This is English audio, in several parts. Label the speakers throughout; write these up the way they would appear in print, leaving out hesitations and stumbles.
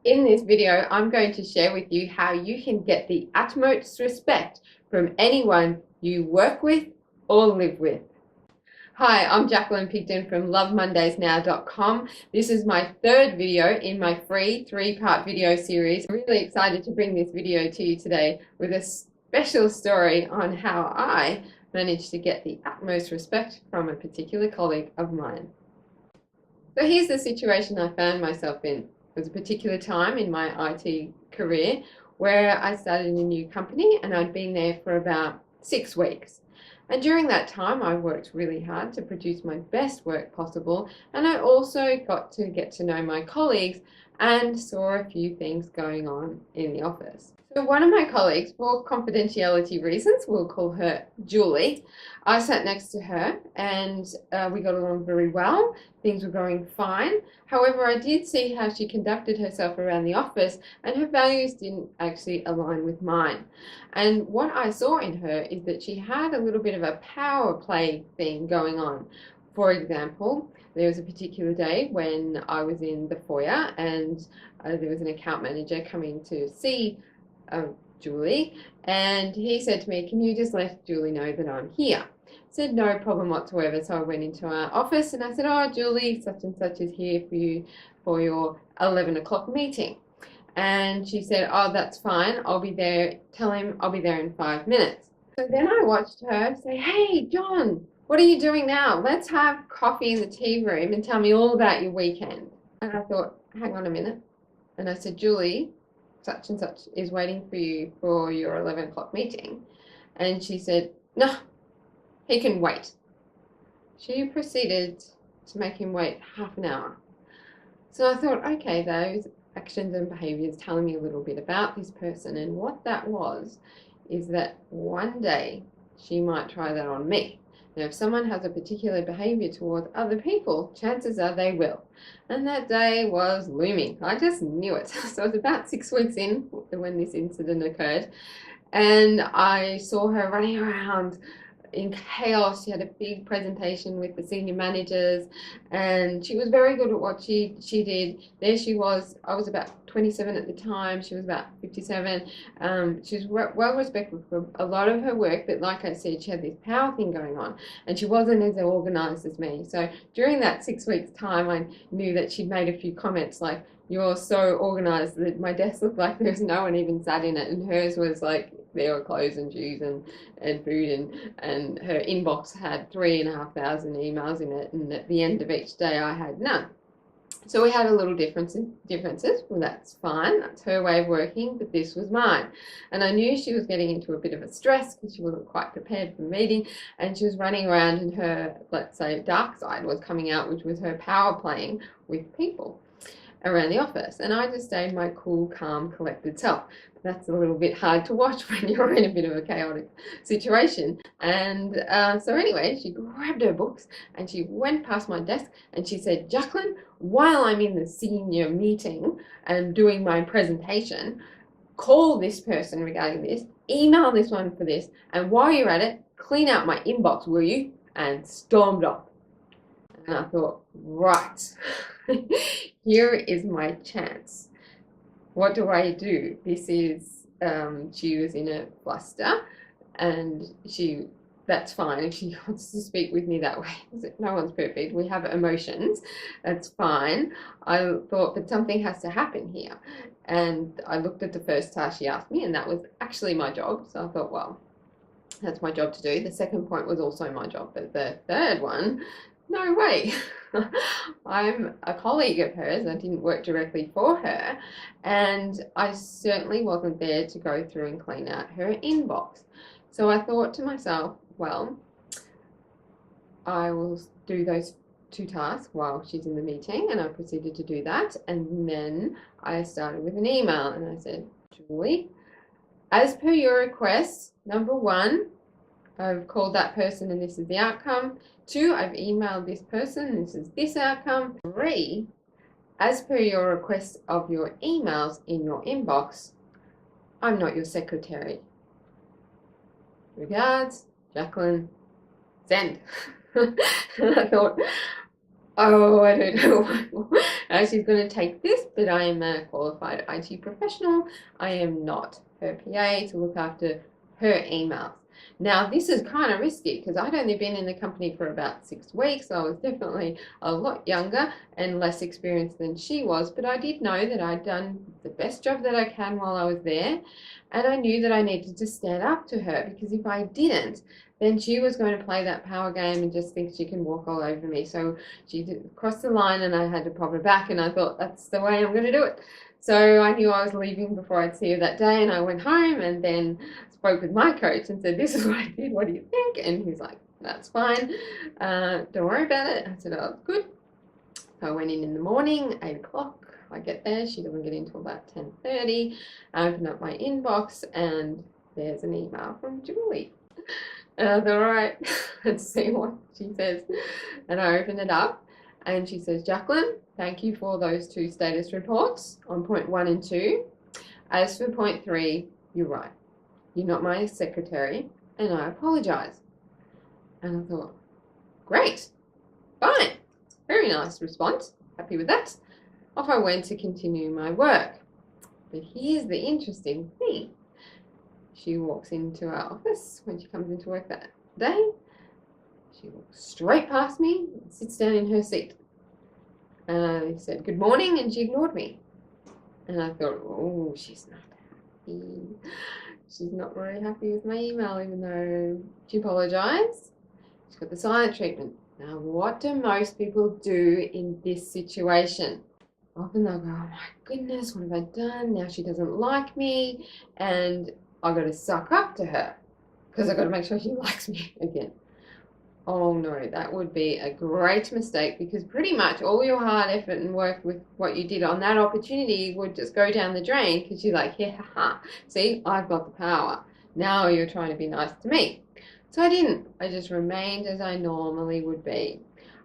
Speaker 1: In this video, I'm going to share with you how you can get the utmost respect from anyone you work with or live with. Hi, I'm Jacqueline Pigden from LoveMondaysNow.com. This is my third video in my free 3-part video series. I'm really excited to bring this video to you today with a special story on how I managed to get the utmost respect from a particular colleague of mine. So here's the situation I found myself in. It was a particular time in my IT career where I started a new company and I'd been there for about 6 weeks. And during that time, I worked really hard to produce my best work possible, and I also got to get to know my colleagues and saw a few things going on in the office. So one of my colleagues, for confidentiality reasons, we'll call her Julie. I sat next to her and we got along very well. Things were going fine. However, I did see how she conducted herself around the office and her values didn't actually align with mine. And what I saw in her is that she had a little bit of a power play thing going on. For example, there was a particular day when I was in the foyer and there was an account manager coming to see Julie, and he said to me, "Can you just let Julie know that I'm here?" I said, "No problem whatsoever." So I went into our office and I said, "Oh, Julie, such and such is here for you for your 11 o'clock meeting." And she said, "Oh, that's fine. I'll be there. Tell him I'll be there in 5 minutes." So then I watched her say, "Hey, John, what are you doing now? Let's have coffee in the tea room and tell me all about your weekend." And I thought, hang on a minute. And I said, "Julie, such and such is waiting for you for your 11 o'clock meeting." And she said, "No, he can wait." She proceeded to make him wait half an hour. So I thought, okay, those actions and behaviors telling me a little bit about this person, and what that was is that one day she might try that on me. Now, if someone has a particular behavior towards other people, chances are they will. And that day was looming. I just knew it. So it was about 6 weeks in when this incident occurred. And I saw her running around in chaos. She had a big presentation with the senior managers and she was very good at what she did. There she was. I was about 27 at the time. She was about 57. She was well respected for a lot of her work, but like I said, she had this power thing going on and she wasn't as organized as me. So during that 6 weeks time, I knew that she'd made a few comments like, "You're so organized that my desk looked like there was no one even sat in it," and hers was like there were clothes and shoes and food, and her inbox had 3,500 emails in it, and at the end of each day I had none. So we had a little differences. Well, that's fine. That's her way of working, but this was mine. And I knew she was getting into a bit of a stress because she wasn't quite prepared for the meeting, and she was running around and her, let's say, dark side was coming out, which was her power playing with people around the office. And I just stayed my cool, calm, collected self. That's a little bit hard to watch when you're in a bit of a chaotic situation. And so anyway, she grabbed her books and she went past my desk and she said, "Jacqueline, while I'm in the senior meeting and doing my presentation, call this person regarding this, email this one for this, and while you're at it, clean out my inbox, will you?" And stormed off. And I thought, right, here is my chance. What do I do? This is, she was in a fluster, and that's fine if she wants to speak with me that way. No one's perfect. We have emotions. That's fine. I thought, but something has to happen here. And I looked at the first task she asked me, and that was actually my job. So I thought, well, that's my job to do. The second point was also my job, but the third one, no way. I'm a colleague of hers. I didn't work directly for her, and I certainly wasn't there to go through and clean out her inbox. So I thought to myself, well, I will do those 2 tasks while she's in the meeting, and I proceeded to do that. And then I started with an email and I said, "Julie, as per your request, number 1, I've called that person and this is the outcome. 2, I've emailed this person and this is this outcome. 3, as per your request of your emails in your inbox, I'm not your secretary. Regards, Jacqueline, send." And I thought, oh, I don't know She's going to take this, but I am a qualified IT professional. I am not her PA to look after her emails. Now, this is kind of risky because I'd only been in the company for about 6 weeks. So I was definitely a lot younger and less experienced than she was, but I did know that I'd done the best job that I can while I was there, and I knew that I needed to stand up to her, because if I didn't, then she was going to play that power game and just think she can walk all over me. So she crossed the line and I had to pop her back, and I thought, that's the way I'm going to do it. So I knew I was leaving before I'd see her that day, and I went home and then spoke with my coach and said, this is what I did, what do you think? And he's like, that's fine, don't worry about it. I said, oh, good. So I went in the morning, 8 o'clock. I get there, she doesn't get in until about 10:30. I open up my inbox and there's an email from Julie. And I thought, all right, let's see what she says. And I open it up and she says, Jacqueline, thank you for those 2 status reports on point 1 and 2. As for point 3, you're right. You're not my secretary and I apologize. And I thought, great, fine, very nice response. Happy with that. Off I went to continue my work. But here's the interesting thing. She walks into our office when she comes into work that day. She walks straight past me and sits down in her seat. And I said, good morning, and she ignored me. And I thought, oh, she's not happy. She's not very happy with my email, even though she apologized. She's got the silent treatment. Now, what do most people do in this situation? Often they'll go, oh my goodness, what have I done? Now she doesn't like me, and I've got to suck up to her because I've got to make sure she likes me again. Oh no, that would be a great mistake, because pretty much all your hard effort and work with what you did on that opportunity would just go down the drain, because you're like, yeah, haha, see, I've got the power. Now you're trying to be nice to me. So I didn't. I just remained as I normally would be.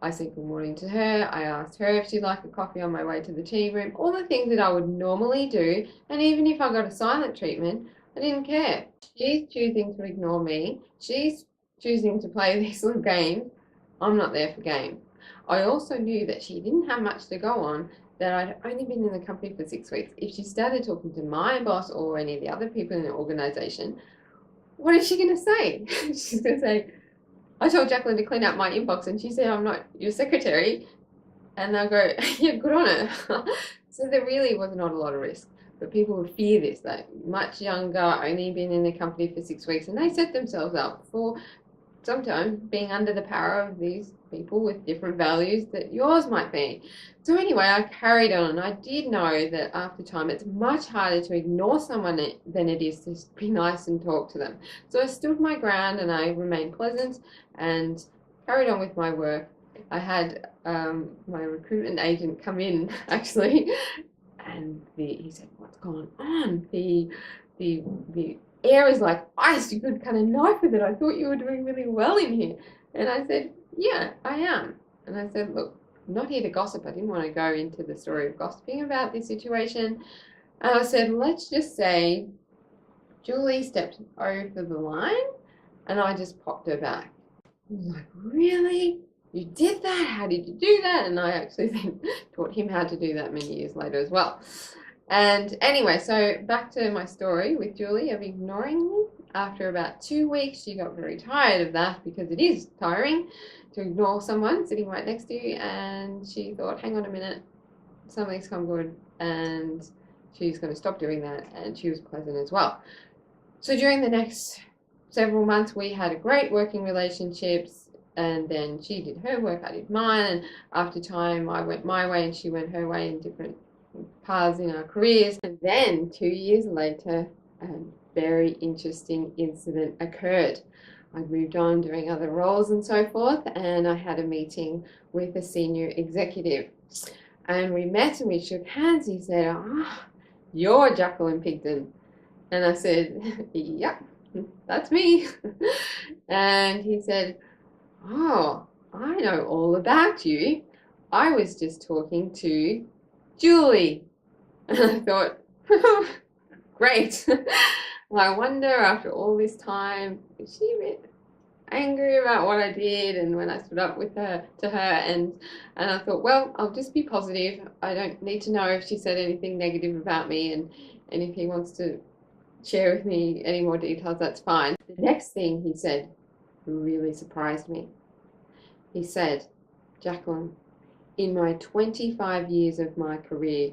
Speaker 1: I said good morning to her. I asked her if she'd like a coffee on my way to the tea room, all the things that I would normally do. And even if I got a silent treatment, I didn't care. She's choosing to ignore me. She's choosing to play these little games. I'm not there for games. I also knew that she didn't have much to go on, that I'd only been in the company for 6 weeks. If she started talking to my boss or any of the other people in the organization, what is she going to say? She's going to say, I told Jacqueline to clean out my inbox and she said, I'm not your secretary. And they'll go, yeah, good on her. So there really was not a lot of risk. But people would fear this, that much younger, only been in the company for 6 weeks, and they set themselves up for sometimes being under the power of these people with different values that yours might be. So anyway, I carried on. I did know that after time, it's much harder to ignore someone than it is to be nice and talk to them. So I stood my ground and I remained pleasant and carried on with my work. I had my recruitment agent come in actually, and he said, "What's going on? The air is like ice. You could cut a knife with it. I thought you were doing really well in here." And I said, yeah, I am. And I said, look, I'm not here to gossip. I didn't want to go into the story of gossiping about this situation. And I said, let's just say Julie stepped over the line and I just popped her back. He was like, really? You did that? How did you do that? And I actually then taught him how to do that many years later as well. And anyway, so back to my story with Julie of ignoring me. After about 2 weeks, she got very tired of that, because it is tiring to ignore someone sitting right next to you. And she thought, hang on a minute, something's come good, and she's going to stop doing that. And she was pleasant as well. So during the next several months, we had a great working relationships. And then she did her work, I did mine. And after time, I went my way and she went her way in different paths in our careers. And then 2 years later, a very interesting incident occurred. I'd moved on doing other roles and so forth, and I had a meeting with a senior executive. And we met and we shook hands. He said, "Ah, you're Jacqueline Pigden." And I said, "Yep, that's me." And he said, "Oh, I know all about you. I was just talking to Julie." And I thought, great. Well, I wonder, after all this time, is she angry about what I did and when I stood up with her to her, and I thought, well, I'll just be positive. I don't need to know if she said anything negative about me, and if he wants to share with me any more details, that's fine. The next thing he said really surprised me. He said, Jacqueline, in my 25 years of my career,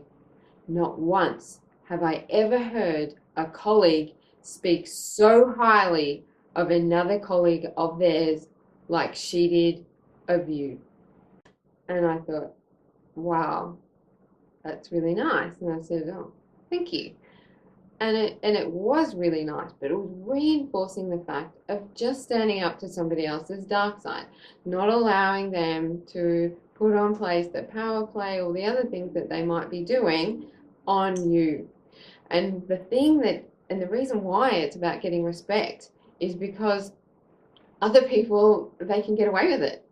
Speaker 1: not once have I ever heard a colleague speak so highly of another colleague of theirs like she did of you. And I thought, wow, that's really nice. And I said, oh, thank you. And it was really nice, but it was reinforcing the fact of just standing up to somebody else's dark side, not allowing them to put on place the power play or the other things that they might be doing on you. And the reason why it's about getting respect is because other people, they can get away with it.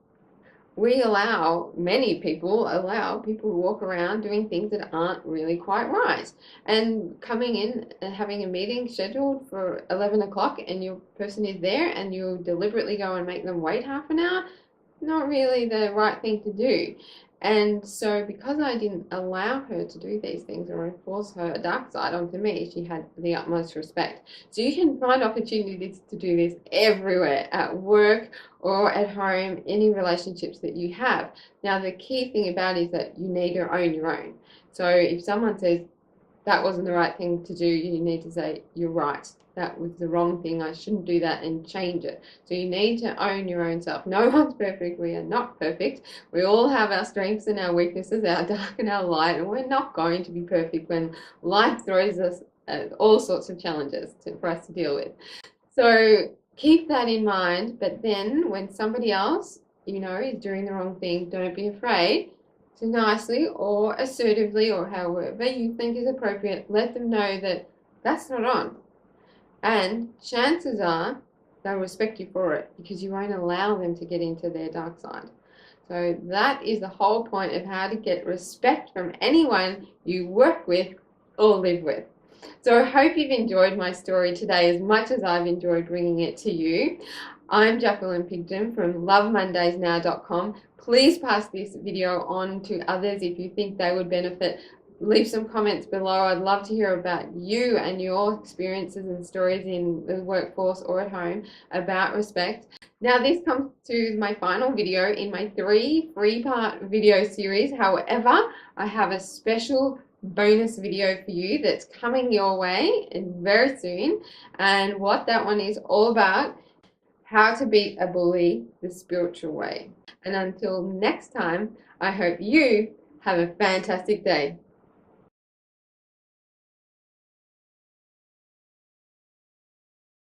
Speaker 1: Many people allow people to walk around doing things that aren't really quite right. And coming in and having a meeting scheduled for 11 o'clock and your person is there and you deliberately go and make them wait half an hour, not really the right thing to do. And so because I didn't allow her to do these things or enforce her dark side onto me, she had the utmost respect. So you can find opportunities to do this everywhere, at work or at home, any relationships that you have. Now, the key thing about it is that you need to own your own. So if someone says, that wasn't the right thing to do, you need to say, you're right. That was the wrong thing. I shouldn't do that, and change it. So you need to own your own self. No one's perfect. We are not perfect. We all have our strengths and our weaknesses, our dark and our light, and we're not going to be perfect when life throws us all sorts of challenges for us to deal with. So keep that in mind. But then when somebody else, is doing the wrong thing, don't be afraid to nicely or assertively or however you think is appropriate, let them know that that's not on. And chances are they'll respect you for it because you won't allow them to get into their dark side. So that is the whole point of how to get respect from anyone you work with or live with. So I hope you've enjoyed my story today as much as I've enjoyed bringing it to you. I'm Jacqueline Pigden from lovemondaysnow.com. Please pass this video on to others if you think they would benefit. Leave some comments below. I'd love to hear about you and your experiences and stories in the workforce or at home about respect. Now, this comes to my final video in my 3 3-part video series. However, I have a special bonus video for you that's coming your way very soon, and what that one is all about: how to beat a bully the spiritual way. And until next time, I hope you have a fantastic day.